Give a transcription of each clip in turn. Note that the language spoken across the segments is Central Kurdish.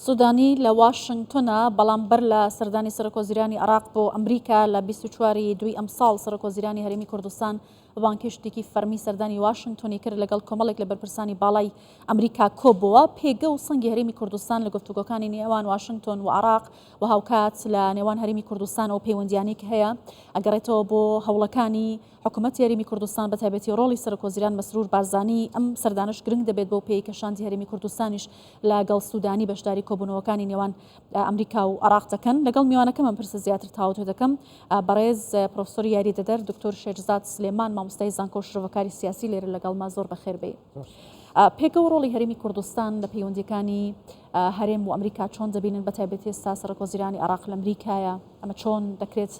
سودانی لە واشنگتۆنە بەڵام بەر لە سەردانی سەرۆکۆزیرانی عێراق بۆ ئەمریکا لە 24 دوای ئەم ساڵ سەرۆکۆزیرانی هەرێمی کوردستان بانکی شتێکی فەرمی سەردانی واشنگتۆنی کرد لەگەڵ کۆمەڵێک لە بەرپرسانی باڵای ئەمریکا کۆبووە پێگە و سەنگی هەرێمی کوردستان لە گفتوگۆکانی نێوان واشنگتۆن و عێراق و هاوکات لە نێوان هەرێمی کوردستان و پەیوەندیانی کە هەیە ئەگەڕێتەوە بۆ هەوڵەکانی حکوومەتی هەرێمی کوردستان بە تایبەتی ڕۆڵی سەرۆکۆزیران مەسرور بارزانی ئەم سەردانش گرنگ دەبێت بۆ پێی کەشاندی هەرێمی کوردستانیش لەگەڵ سودانی بەشداری کۆبوونەوەکانی نێوان ئەمریکا و عێراق دەکەن لەگەڵ میوانەکەم ئەم پرسە زیاتر تاوتۆ دەکەم بەڕێز پرۆفسۆری یاریدەدەر دکتۆر شێرزاد سلێمان مامۆستای زانکۆ شرۆڤەکاری سیاسی لێرە لەگەڵما زۆر بەخێر بێ. پێکەوە ڕۆڵی هەرێمی کوردستان لە پەیوەندیەکانی هەرێم و ئەمریکا چۆن دەبینن بە تایبەتی ئێستا سەرۆکۆزیرانی عێراق لە ئەمریکایە ئەمە چۆن دەکرێت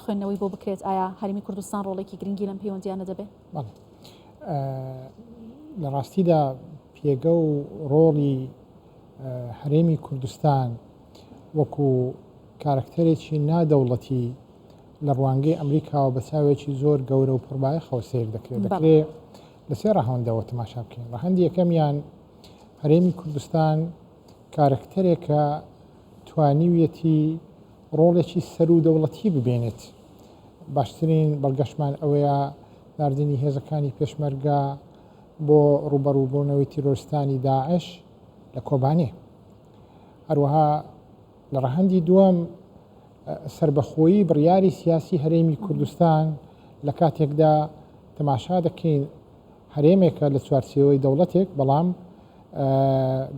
خوێندنەوەی بۆ بکرێت ئایا هەرێمی کوردستان ڕۆڵێکی گرنگی لەم پەیوەندیانە دەبێت؟ لە ڕاستیدا پێگە و ڕۆڵی هەرێمی کوردستان وەکو کارکتەرێکی نادەوڵەتی لە ڕوانگەی ئەمریکاوە بە چاوێکی زۆر گەورە و پڕبایەخەوە سیر دەکرێت لە سێ ڕەهەندەوە تەماشا بکەین. ڕەهەندی یەکەمیان هەرێمی کوردستان کارکتەرێکە توانیویەتی ڕۆڵێکی سەر و دەوڵەتی ببێنێت. باشترین بەڵگەشمان ئەوەیە ناردنی هێزەکانی پێشمەرگە بۆ ڕوبەڕووبوونەوەی تیرۆریستانی داعش لە کۆبانێ. هەروەها لە ڕەهەندی دووەم سربەخۆیی بڕیاری سیاسی هەرێمی کوردستان لە کاتێکدا تەماشا دەکەین هەرێمێکە لە چوارچێوەی دەوڵەتێک بەڵام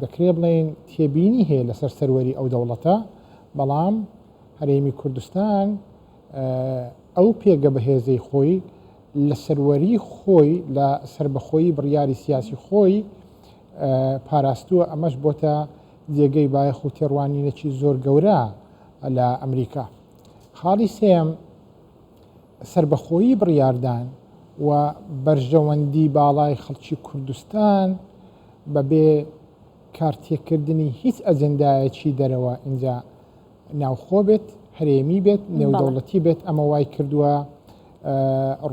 دەکرێت بڵێن تێبینی هەیە لەسەر سەروەری ئەو دەوڵەتە بەڵام هەرێمی کوردستان ئەو پێگە بەهێزەی خۆی لە سەروەری خۆی لە سربەخۆیی بڕیاری سیاسی خۆی پاراستووە. ئەمەش بۆتە جێگەی بایەخ و تێڕوانینێکی زۆر گەورە لە ئەمریکا. خاڵی سێم سربەخۆیی بڕیاردان و بەرژەوەندی باڵای خەڵکی کوردستان بەبێ کارتێکردنی هیچ ئەجەندایەکی دەرەوە اینجا ناوخۆ بێت، هەرێمی بێت، نێودەوڵەتی بێت. ئەمە وای کردووە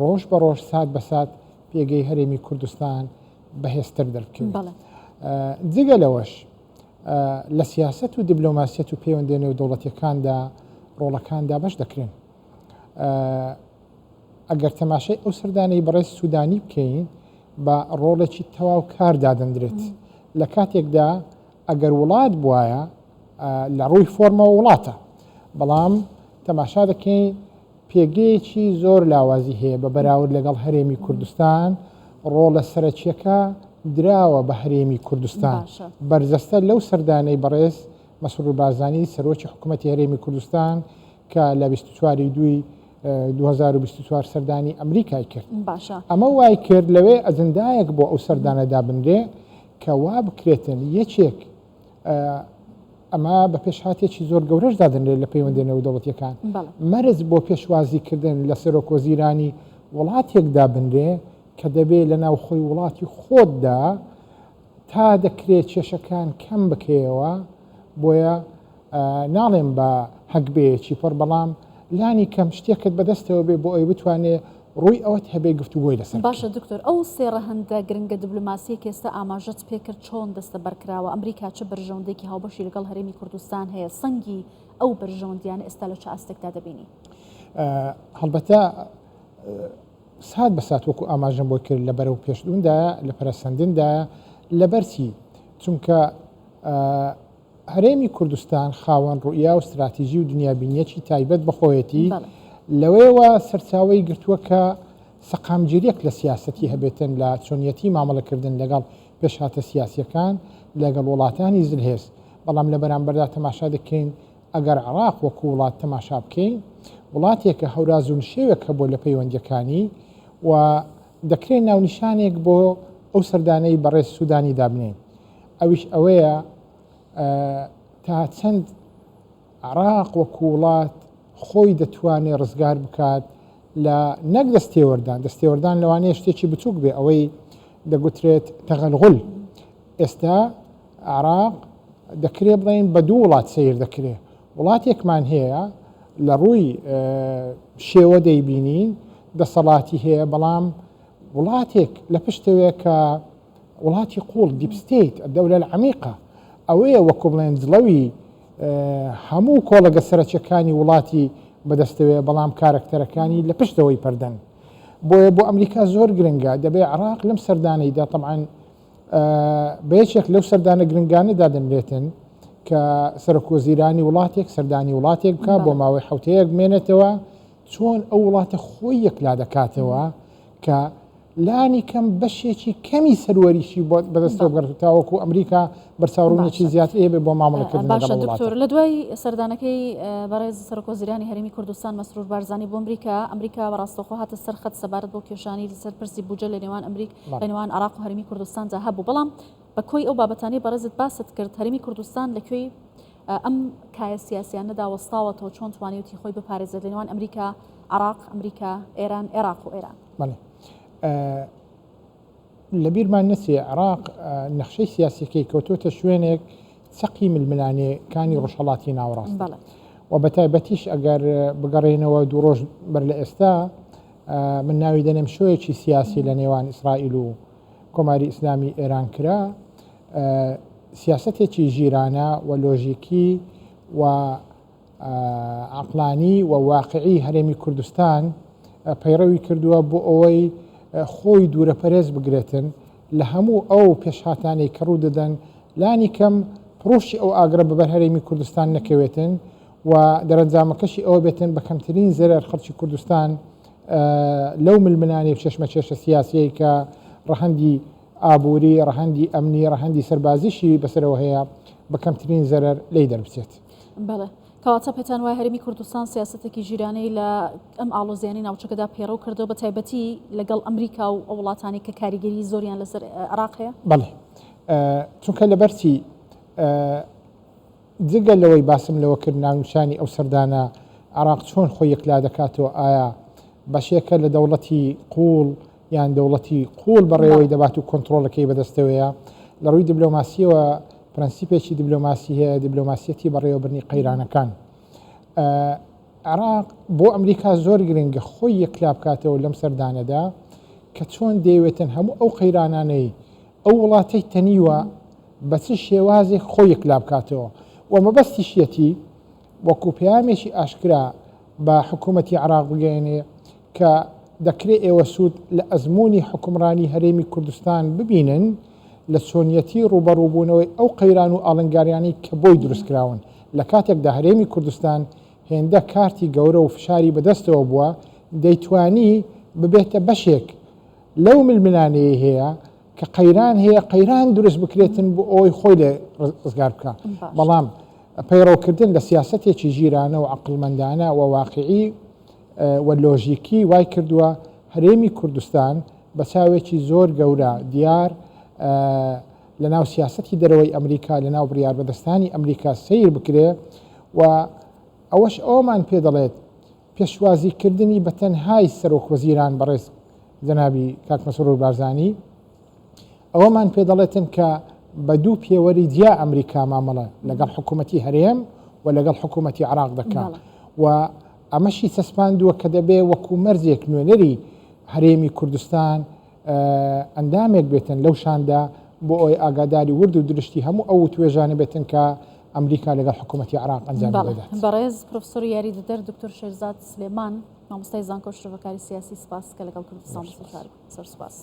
ڕۆژ بە ڕۆژ سات بە سات پێگەی هەرێمی کوردستان بەهێزتر دەرکەوێت. جگە لەوەش لە سیاست و دیبلۆماسیەت و پەیوەندی نێودەوڵەتیەکاندا ڕۆڵەکاندا بەش دەکرێن. ئەگەر تەماشای ئەو سەردانەی بەڕێز سودانی بکەین بە ڕۆڵێکی تەواو کاردادەندرێت لە کاتێکدا ئەگەر وڵات بواە لە ڕووی فۆرمەوە وڵاتە بەڵام تەماشا دەکەین پێگەیەکی زۆر لاوازی هەیە بە بەراورد لەگەڵ هەرێمی کوردستان. ڕۆڵە سەرەکیەکە دراوە بە هەرێمی کوردستان. بەرزەستە لەو سەردانەی بەڕێز مەسرور بارزانی سەرۆکی حکوومەتی هەرێمی کوردستان کە لە 24 دوای 2024 سەردانی ئەمریکای کرد. ئەمە وای کرد لەوێ ئەجەندایەک بۆ ئەو سەردانە دابنرێ کە وا بکرێتن یەکێک ئەمە بە پێشهاتێکی زۆر گەورەش دادنرێت لە پەیوەندی نێودەوڵەتیەکان مەرج بۆ پێشوازیکردن لە سەرۆکۆزیرانی وڵاتێکدا بنرێ کە دەبێت لە ناوخۆی وڵاتی خۆتدا تا دەکرێت کێشەکان کەم بکەیەوە بۆیە ناڵێم بە هەکبەیەکی پڕ بەڵام لانی کەم شتێکت بەدەستەوە بێ بۆ ئەوی بتوانێت ڕووی ئەوەت هەبێ گفتوگۆی لەسەر. باشە دکتۆر ئەو سێڕە هەندە گرنگە دیبلۆماسی ئێستا ئاماژەت پێکرد چۆن دەستە بەرکراوە ئەمریکا چه بەرژەوەندێکی هاوبەشی لەگەڵ هەرێمی کوردستان هەیە سەنگی ئەو بەرژەوەندیانە ئێستا لە چه ئاستێکدا دەبینی؟ هەڵبەتە سات بە سات وەکو ئاماژەم بۆ کرد لە بەرەو پێشدووندا لە پەرەسەندندا لە بەرچی چونکە هەرێمی کوردستان خاوەن ڕوئیا و استراتیژی و دنیابینیەکی تایبەت بەخۆیەتی لەوەیەوە سەرچاوەی گرتووە کە سەقامگیریەک لە سیاسەتی هەبێتن لە چۆنیەتی مامەڵەکردن لەگەڵ پێشهاتە سیاسیەکان لەگەڵ وڵاتانی زلهێز. بەڵام لە بەرامبەردا تەماشا دەکەین ئەگەر عێراق وەکو وڵات تەماشا بکەین وڵاتێکە هەورازون شێوێک هەبوو لە پەیوەندیەکانی و دەکرێت ناونیشانێک بۆ ئەو سەردانەی بەڕێز سودانی دابنێن. ئەویش ئەوەیە تا چەند عێراق وەکو وڵات خۆی دەتوانێت ڕزگار بکات لە نەک دەستێوەردان لەوانەیە شتێکی بچووک بێ ئەوەی دەگوترێت تەغەلغول. ئێستا عێراق دەکرێت بڵێن بە دوو وڵات سیر دەکرێت. وڵاتێکمان هەیە لە ڕووی شێوە دەیبینین دەسەڵاتی هەیە بەڵام وڵاتێک لە پشتەوەیە کە وڵاتی قوڵ دیپستیت دەولە العەمیقە ئەوەیە وەکو بڵێن دڵەوی هەموو کۆڵەگە سەرچەکانی وڵاتی بەدەستەوێ بەڵام کارکتەرەکانی لە پشتەوەی پەردەن بۆیە بۆ ئەمریکا زۆر گرنگە دەبێ عراق لەم سەردانەیدا طبعاً بەیەکێک لەو سەردانە گرنگانەدا دەنرێتن کە سەرۆکوەزیرانی وڵاتێک سەردانی وڵاتێک بکە بۆ ماوەی حوتەیەک بمێنێتەوە چۆن ئەو وڵاتە خۆی یەکلا دەکاتەوە کە لانی کەم بەشێکی کەمی سەروەریشی بۆ بەدەستەوە گەڕتاوەکو ئەمریکا بەرچاوڕوونێکی زیاتر هەبێ بۆ مامەڵەکردن باشە دکتۆر لە دوای سەردانەکەی بەڕێز سەرۆکوەزیرانی هەرێمی کوردستان مەسرور بارزانی بۆ ئەمریکا بەڕاستەوخۆ هاتە سەرخەت سەبارەت بۆ کێشانی لەسەر پرسی بوجە لە نێوان لە نێوان عراق و هەرێمی کوردستاندا هەبوو بەڵام بە کۆی ئەو بابەتانەی بەڕێزت باست کرد هەرێمی کوردستان لەکوێی ئەم کایە سیاسیانەدا وەستاوەتەوە چۆن توانێتی خۆی بپارێزێت لە نێوان ئەمریکا عراق ئەمریکا ئێران عێراق و ئێران لەبیرمان نەچێ عراق نەخشەی سیاسیەکەی کەوتۆتە شوێنێک چەقی ململانەکانی ڕۆژهەڵاتی ناوەڕاست و بە تایبەتیش ئەگەر بگەڕێنەوە دوو ڕۆژ بەر لە ئێستا من ناوی دەنێم شوەیەکی سیاسی لە نێوان ئیسرائیل و کۆماری ئیسلامی ئێران کرا سیاستێکی ژیرانە و لۆژیکی و عقلانی و واقعی هەرێمی کوردستان پەیڕەوی کردووە بۆ ئەوەی خۆی دوورەپەرێز بگرێتن لە هەموو ئەو پێشهاتانەی کە ڕوو دەدەن لانی کەم پرۆشی ئەو ئاگرە بەبەر هەرێمی کوردستان نەکەوێتن و دەرەنجامەکەشی ئەوە بێتن بە کەمترین زەرەر خەڵکی کوردستان لەو ململانەی چێشمە چێشە سیاسیەی کە ڕەهەندی ئابووری ڕەهەندی ئەمنی ڕەهەندی سەربازیشی بەسەرەوە هەیە بە کەمترین زەرەر لی دەربچێت. بەڵێ کەواتە پێتان وای هەرێمی کوردستان سیاستێکی ژیرانەی لە ئەم ئاڵۆزیانی ناوچەکەدا پێڕەو کردەوە بە تایبەتی لەگەڵ ئەمریکا و ئەو وڵاتانی کە کاریگەری زۆریان لەسەر عراق هەیە؟ بەڵێ چونکە لەبەرچی جگە لەوەی باسم لەوە کرد ناونشانی ئەو سەردانە عراق چۆن خۆی یەکلا دەکاتەوە ئایا بەشێکە لە دەوڵەتی قوڵ یان دەوڵەتی قوڵ بەڕێوەی دەبات و کۆنتترۆلەکەی بەدەستەوەیە لە ڕووی دیبلۆماسیەوە پرەنسیپێکی دیبلۆماسی هەیە دیبلۆماسیەتی بەڕێوەبرنی قەیرانەکان عراق بۆ ئەمریکا زۆر گرنگە خۆی یەکلا بکاتەوە لەم سەردانەدا کە چۆن دەیەوێتن هەموو ئەو قەیرانانەی ئەو وڵاتەی تەنیوە بە چ شێوازێک خۆی یەکلا بکاتەوە و مەبەستیشیەتی وەکو پەیامێکی ئاشکرا بە حکوومەتی عراق بگەێنێ کە دەکرێت ئێوە سوود لە ئەزمموی حکومڕانی هەرێمی کوردستان ببینن لە چۆنیەتی ڕوبەڕووبوونەوەی ئەو قەیران و ئاڵنگاریانی کە بۆی دروستکراون لە کاتێکدا هەرێمی کوردستان هێندە کارتی گەورە و فشاری بەدەستەوە بووە دەیتوانی ببێتە بەشێک لەو ململانەیە هەیە کە قەیران هەیە قەیران دروست بکرێتن بۆ ئەوی خۆی لێ ڕزگار بکە بەڵام پەیڕەوکردن لە سیاسەتێکی ژیرانە و عقلمەندانە و واقعی و لۆژیکی وای کردووە هەرێمی کوردستان بە چاوێکی زۆر گەورە دیار لە ناو سیاسەتی دەرەوەی ئەمریکا لە ناو بڕیار بەدەستانی ئەمریکا سیر بکرێ و ئەوەش ئەومان پێ دەڵێت پێشوازیکردنی بە تەنهای سەرۆکوەزیران بەڕێز جەنابی کاک مەسرور بارزانی ئەوەمان پێ دەڵێتن کە بە دوو پێوەری جیا ئەمریکا مامەڵە لەگەڵ حکوومەتی هەرێم و لەگەڵ حکوومەتی عراق دەکات و ئەمەشی سەسپاندووە کە دەبێ وەکو مەرجێک نوێنەری هەرێمی کوردستان ئەندامێک بێتن لەو شاندا بۆ ئەوی ئاگاداری ورد و درشتی هەموو ئەو توێژانە بێتن کە ئەمریکا لەگەڵ حکوومەتی عراق ئەنجام بدات. بەڕێز پرۆفسۆر یاریدەدەر دکتۆر شێرزاد سلێمان مامۆستای زانکۆ شرۆڤەکاری سیاسی سپاس کە لەگەڵ کوردستان سەر سپاس.